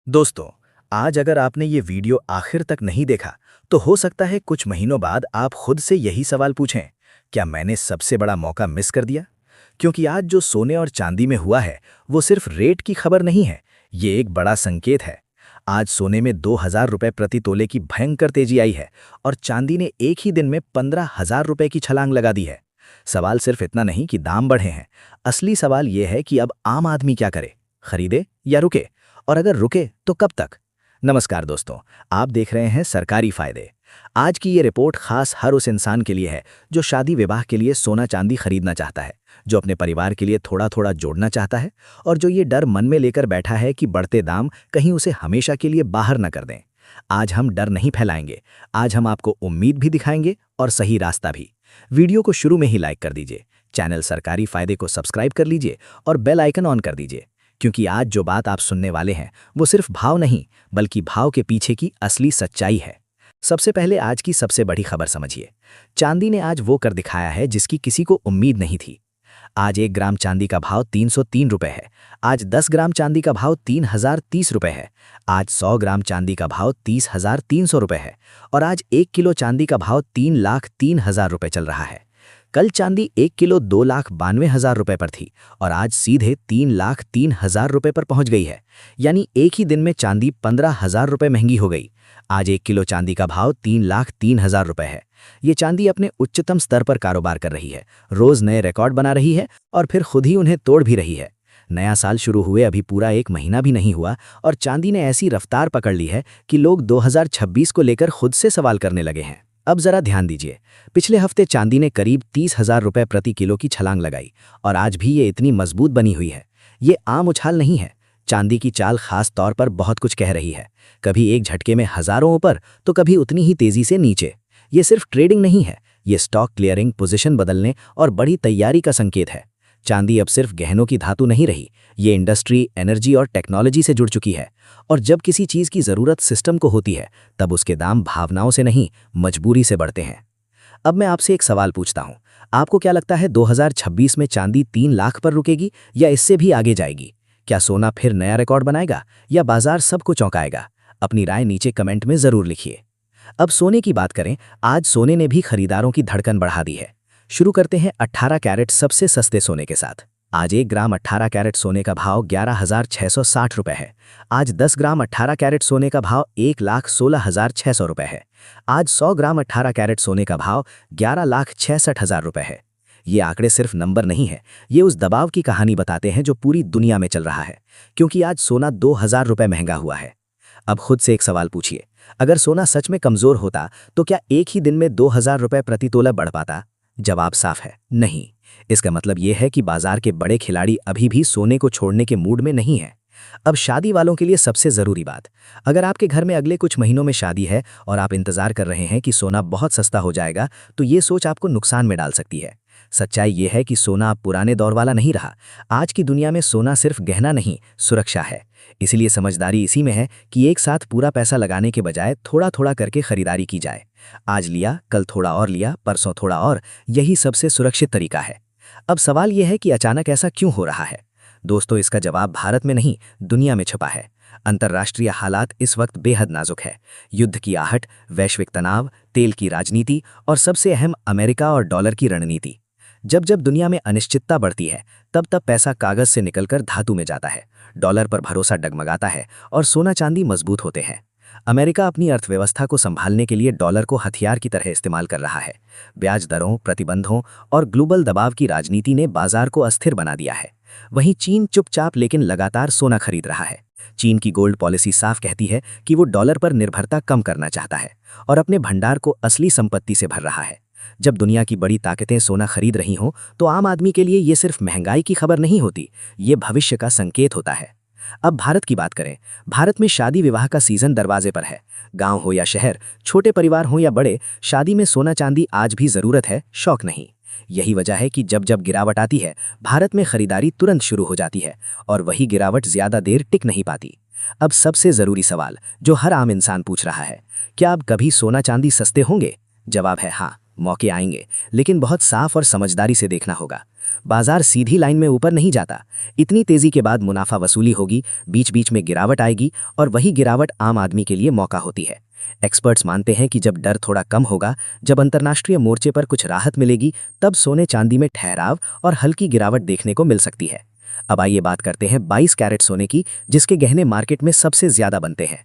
दोस्तों, आज अगर आपने ये वीडियो आखिर तक नहीं देखा, तो हो सकता है कुछ महीनों बाद आप खुद से यही सवाल पूछें, क्या मैंने सबसे बड़ा मौका मिस कर दिया? क्योंकि आज जो सोने और चांदी में हुआ है, वो सिर्फ रेट की खबर नहीं है, ये एक बड़ा संकेत है। आज सोने में 2000 रुपए प्रति तोले की भयंकर तेजी आई है और चांदी ने एक ही दिन में 15,000 रुपए की छलांग लगा दी है। सवाल सिर्फ इतना नहीं कि दाम बढ़े हैं, असली सवाल ये है कि अब आम आदमी क्या करे, खरीदे या रुके? और अगर रुके तो कब तक? नमस्कार दोस्तों, आप देख रहे हैं सरकारी फायदे। आज की ये रिपोर्ट खास हर उस इंसान के लिए है जो शादी विवाह के लिए सोना चांदी खरीदना चाहता है, जो अपने परिवार के लिए थोड़ा थोड़ा जोड़ना चाहता है और जो ये डर मन में लेकर बैठा है कि बढ़ते दाम कहीं उसे हमेशा के लिए बाहर न कर दें। आज हम डर नहीं फैलाएंगे, आज हम आपको उम्मीद भी दिखाएंगे और सही रास्ता भी। वीडियो को शुरू में ही लाइक कर दीजिए, चैनल सरकारी फायदे को सब्सक्राइब कर लीजिए और बेल आइकन ऑन कर दीजिए, क्योंकि आज जो बात आप सुनने वाले हैं वो सिर्फ भाव नहीं, बल्कि भाव के पीछे की असली सच्चाई है। सबसे पहले आज की सबसे बड़ी खबर समझिए। चांदी ने आज वो कर दिखाया है जिसकी किसी को उम्मीद नहीं थी। आज 1 ग्राम चांदी का भाव 303 रुपए है। आज 10 ग्राम चांदी का भाव 3030 रुपए है। आज 100 ग्राम चांदी का भाव 30,300 रुपए है और आज 1 किलो चांदी का भाव 3,03,000 रुपए चल रहा है। कल चांदी 1 किलो 2,92,000 रुपए पर थी और आज सीधे 3,03,000 रुपए पर पहुंच गई है। यानी एक ही दिन में चांदी 15,000 रुपए महंगी हो गई। आज 1 किलो चांदी का भाव 3,03,000 रुपए है। ये चांदी अपने उच्चतम स्तर पर कारोबार कर रही है, रोज नए रिकॉर्ड बना रही है और फिर खुद ही उन्हें तोड़ भी रही है। नया साल शुरू हुए अभी पूरा 1 महीना भी नहीं हुआ और चांदी ने ऐसी रफ्तार पकड़ ली है कि लोग 2026 को लेकर खुद से सवाल करने लगे हैं। अब जरा ध्यान दीजिए, पिछले हफ्ते चांदी ने करीब 30,000 रुपए प्रति किलो की छलांग लगाई और आज भी ये इतनी मजबूत बनी हुई है। ये आम उछाल नहीं है, चांदी की चाल खास तौर पर बहुत कुछ कह रही है। कभी एक झटके में हजारों ऊपर तो कभी उतनी ही तेजी से नीचे। ये सिर्फ ट्रेडिंग नहीं है, ये स्टॉक क्लियरिंग, पोजीशन बदलने और बड़ी तैयारी का संकेत है। चांदी अब सिर्फ गहनों की धातु नहीं रही, ये इंडस्ट्री, एनर्जी और टेक्नोलॉजी से जुड़ चुकी है। और जब किसी चीज़ की ज़रूरत सिस्टम को होती है, तब उसके दाम भावनाओं से नहीं, मजबूरी से बढ़ते हैं। अब मैं आपसे एक सवाल पूछता हूँ, आपको क्या लगता है 2026 में चांदी 3 लाख पर रुकेगी या इससे भी आगे जाएगी? क्या सोना फिर नया रिकॉर्ड बनाएगा या बाजार सबको चौंकाएगा? अपनी राय नीचे कमेंट में ज़रूर लिखिए। अब सोने की बात करें, आज सोने ने भी खरीदारों की धड़कन बढ़ा दी है। शुरू करते हैं 18 कैरेट सबसे सस्ते सोने के साथ। आज 1 ग्राम 18 कैरेट सोने का भाव 11,660 रुपए है। आज 10 ग्राम 18 कैरेट सोने का भाव 1,16,600 रुपए है। आज 100 ग्राम 18 कैरेट सोने का भाव 11,66,000 रुपए है। ये आंकड़े सिर्फ नंबर नहीं है, ये उस दबाव की कहानी बताते हैं जो पूरी दुनिया में चल रहा है, क्योंकि आज सोना 2,000 रुपए महंगा हुआ है। अब खुद से एक सवाल पूछिए, अगर सोना सच में कमजोर होता तो क्या एक ही दिन में 2,000 रुपए प्रति तोला बढ़ पाता? जवाब साफ है, नहीं। इसका मतलब यह है कि बाजार के बड़े खिलाड़ी अभी भी सोने को छोड़ने के मूड में नहीं है। अब शादी वालों के लिए सबसे जरूरी बात, अगर आपके घर में अगले कुछ महीनों में शादी है और आप इंतजार कर रहे हैं कि सोना बहुत सस्ता हो जाएगा, तो ये सोच आपको नुकसान में डाल सकती है। सच्चाई ये है कि सोना अब पुराने दौर वाला नहीं रहा। आज की दुनिया में सोना सिर्फ गहना नहीं, सुरक्षा है। इसलिए समझदारी इसी में है कि एक साथ पूरा पैसा लगाने के बजाय थोड़ा थोड़ा करके खरीदारी की जाए। आज लिया, कल थोड़ा और लिया, परसों थोड़ा और, यही सबसे सुरक्षित तरीका है। अब सवाल यह है कि अचानक ऐसा क्यों हो रहा है? दोस्तों, इसका जवाब भारत में नहीं, दुनिया में छुपा है। अंतर्राष्ट्रीय हालात इस वक्त बेहद नाजुक है। युद्ध की आहट, वैश्विक तनाव, तेल की राजनीति और सबसे अहम अमेरिका और डॉलर की रणनीति। जब जब दुनिया में अनिश्चितता बढ़ती है, तब तब पैसा कागज से निकलकर धातु में जाता है, डॉलर पर भरोसा डगमगाता है और सोना चांदी मजबूत होते हैं। अमेरिका अपनी अर्थव्यवस्था को संभालने के लिए डॉलर को हथियार की तरह इस्तेमाल कर रहा है। ब्याज दरों, प्रतिबंधों और ग्लोबल दबाव की राजनीति ने बाजार को अस्थिर बना दिया है। वहीं चीन चुपचाप लेकिन लगातार सोना खरीद रहा है। चीन की गोल्ड पॉलिसी साफ कहती है कि वो डॉलर पर निर्भरता कम करना चाहता है और अपने भंडार को असली संपत्ति से भर रहा है। जब दुनिया की बड़ी ताकतें सोना खरीद रही हों, तो आम आदमी के लिए ये सिर्फ महंगाई की खबर नहीं होती, ये भविष्य का संकेत होता है। अब भारत की बात करें, भारत में शादी विवाह का सीजन दरवाजे पर है। गांव हो या शहर, छोटे परिवार हो या बड़े, शादी में सोना चांदी आज भी जरूरत है, शौक नहीं। यही वजह है कि जब जब गिरावट आती है, भारत में खरीदारी तुरंत शुरू हो जाती है और वही गिरावट ज्यादा देर टिक नहीं पाती। अब सबसे जरूरी सवाल जो हर आम इंसान पूछ रहा है, क्या अब कभी सोना चांदी सस्ते होंगे? जवाब है हाँ, मौके आएंगे, लेकिन बहुत साफ और समझदारी से देखना होगा। बाजार सीधी लाइन में ऊपर नहीं जाता। इतनी तेजी के बाद मुनाफा वसूली होगी, बीच बीच में गिरावट आएगी और वही गिरावट आम आदमी के लिए मौका होती है। एक्सपर्ट्स मानते हैं कि जब डर थोड़ा कम होगा, जब अंतर्राष्ट्रीय मोर्चे पर कुछ राहत मिलेगी, तब सोने चांदी में ठहराव और हल्की गिरावट देखने को मिल सकती है। अब आइए बात करते हैं 22 कैरेट सोने की, जिसके गहने मार्केट में सबसे ज्यादा बनते हैं।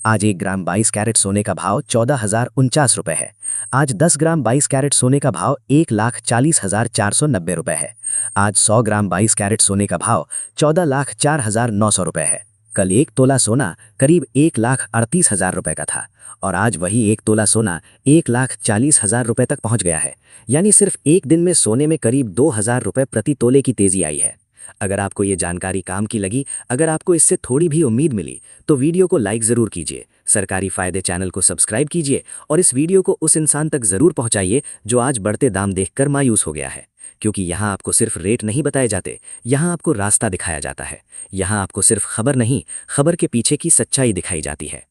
आज 1 ग्राम 22 कैरेट सोने का भाव 14,049 रुपये है। आज 10 ग्राम 22 कैरेट सोने का भाव 1,40,490 रुपये है। आज 100 ग्राम 22 कैरेट सोने का भाव 14,04,900 रुपये है। कल 1 तोला सोना करीब 1,38,000 रुपये का था और आज वही 1 तोला सोना 1,40,000 रुपये तक पहुंच गया है। यानी सिर्फ एक दिन में सोने में करीब 2,000 रुपये प्रति तोले की तेजी आई है। अगर आपको ये जानकारी काम की लगी, अगर आपको इससे थोड़ी भी उम्मीद मिली, तो वीडियो को लाइक ज़रूर कीजिए, सरकारी फ़ायदे चैनल को सब्सक्राइब कीजिए और इस वीडियो को उस इंसान तक ज़रूर पहुंचाइए जो आज बढ़ते दाम देखकर मायूस हो गया है। क्योंकि यहाँ आपको सिर्फ रेट नहीं बताए जाते, यहाँ आपको रास्ता दिखाया जाता है। यहाँ आपको सिर्फ खबर नहीं, खबर के पीछे की सच्चाई दिखाई जाती है।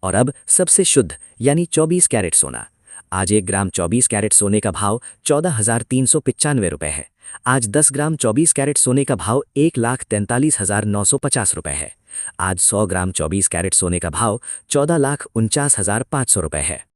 और अब सबसे शुद्ध यानी 24 कैरेट सोना। आज 1 ग्राम 24 कैरेट सोने का भाव 14,395 रुपये है। आज 10 ग्राम 24 कैरेट सोने का भाव 1,43,950 रुपये है। आज 100 ग्राम 24 कैरेट सोने का भाव 14,49,500 रुपये है।